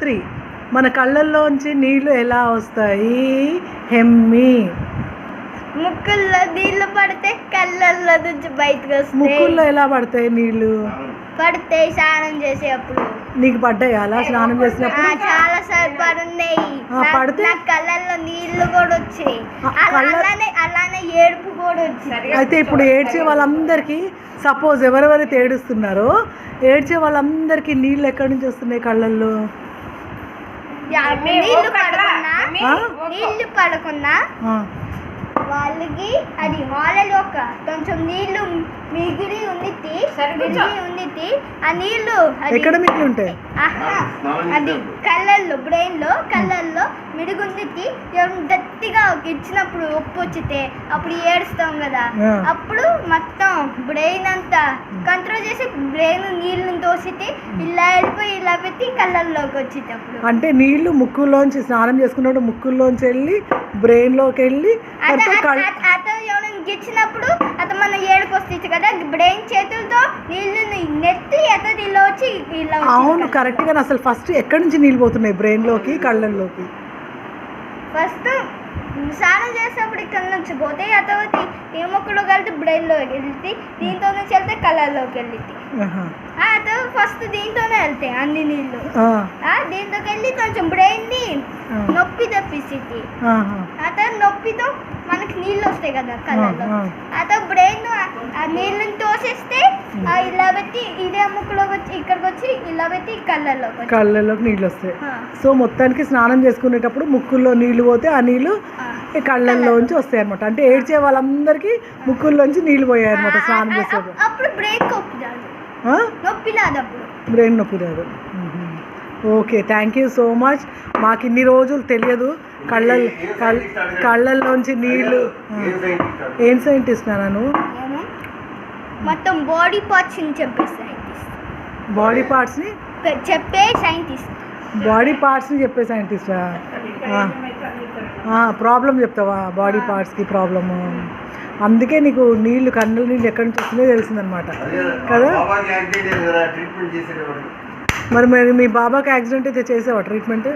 3 మన కళ్ళల్లోంచి నీళ్లు ఎలా వస్తాయి? హెమ్మి. ముక్కుల్లో నీళ్లు పడితే కళ్ళల్లో నుంచి బయటకు వస్తాయి. ముక్కుల్లో ఎలా పడతాయి నీళ్లు? పడితే స్నానం చేసేటప్పుడు. నీకు పడ్డాయి అలా స్నానం చేసినప్పుడు? చాలా సార్లు పడున్నాయి. పడితే నా కళ్ళల్లో నీళ్లు కూడా వచ్చాయి. అలానే ఏడుపు కూడా వచ్చింది. అయితే ఇప్పుడు ఏడ్చే వాళ్ళందరికీ, సపోజ్ ఎవరెవరైతే ఏడుస్తున్నారో ఏడ్చే వాళ్ళందరికీ నీళ్ళు ఎక్కడి నుంచి వస్తున్నాయి కళ్ళల్లో? నీళ్లు పడకుండా వాళ్ళకి అది హాలలో కొంచెం నీళ్లు మిగిలి ఉంది. ఆ నీళ్లు ఎక్కడ మిగిలి ఉంటాయి? అది కళ్ళల్లో మిడుగుంది. గట్టిగా ఇచ్చినప్పుడు ఉప్పు వచ్చితే అప్పుడు ఏడుస్తాం కదా, అప్పుడు మొత్తం బ్రెయిన్ అంతా కంట్రోల్ చేసి బ్రెయిన్ నీళ్ళని తోసితే ఇలా వెళ్ళిపోయి ఇలా పెట్టి కళ్ళల్లోకి వచ్చేటప్పుడు. అంటే నీళ్లు ముక్కుల్లోంచి స్నానం చేసుకున్నప్పుడు ముక్కుల్లోంచి వెళ్ళి బ్రెయిన్లోకి వెళ్ళి ఇచ్చినప్పుడు అతను మన ఏడుపు వస్తుంది కదా, బ్రెయిన్ చేతులతో నీళ్ళు నెత్తి ఇలా వచ్చి ఇలా. అవును, కరెక్ట్ గా. అసలు ఫస్ట్ ఎక్కడి నుంచి నీళ్ళు పోతున్నాయి బ్రెయిన్లోకి కళ్ళల్లోకి? ఫస్ట్ స్నానం చేసేటప్పుడు ఇక్కడ నుంచి పోతే ఆ తర్వాత ఏ మొక్కలు కలిపి బ్రెయిన్లోకి వెళ్తే, దీంతో నుంచి వెళ్తే కళ్ళల్లోకి వెళ్ళి ఆ తర్వాత ఫస్ట్ దీంతోనే వెళ్తాయి అన్ని నీళ్ళు. దీంతోకి వెళ్ళి కొంచెం బ్రెయిన్ ని నొప్పి తప్పిస్తుంది. ఆ తర్వాత నొప్పితో మనకి నీళ్ళు వస్తాయి కదా కళ్ళల్లో. ఆ తర్వాత బ్రెయిన్ ఆ నీళ్ళని తోసేస్తే ఇలా పెట్టి ఇదే ముక్కులోకి వచ్చి ఇక్కడికి వచ్చి ఇలా పెట్టి కళ్ళల్లోకి నీళ్ళు వస్తాయి. సో మొత్తానికి స్నానం చేసుకునేటప్పుడు ముక్కుల్లో నీళ్లు పోతే ఆ నీళ్లు కళ్ళల్లోంచి వస్తాయి అనమాట. అంటే ఏడ్చే వాళ్ళందరికీ ముక్కుల్లోంచి నీళ్లు పోయాయి అనమాట స్నానం చేసేటప్పుడు. అప్పుడు బ్రెయిన్ నొప్పి రాదు. Okay, thank you so much. మాకు ఇన్ని రోజులు తెలియదు కళ్ళల్లోంచి నీళ్ళు. ఏం సైంటిస్ట్ నాను? మొత్తం బాడీ పార్ట్స్ ని చెప్పే సైంటిస్ట్. బాడీ పార్ట్స్ని చెప్పే సైంటిస్ట్. బాడీ పార్ట్స్ని చెప్పే సైంటిస్టా? ప్రాబ్లం చెప్తావా? బాడీ పార్ట్స్కి ప్రాబ్లము, అందుకే నీకు నీళ్ళు కన్నుల నీళ్ళు ఎక్కడి నుంచి వస్తున్నాయో తెలిసిందనమాట కదా. మరి మీ బాబాకి యాక్సిడెంట్ అయితే చేసావా ట్రీట్మెంట్?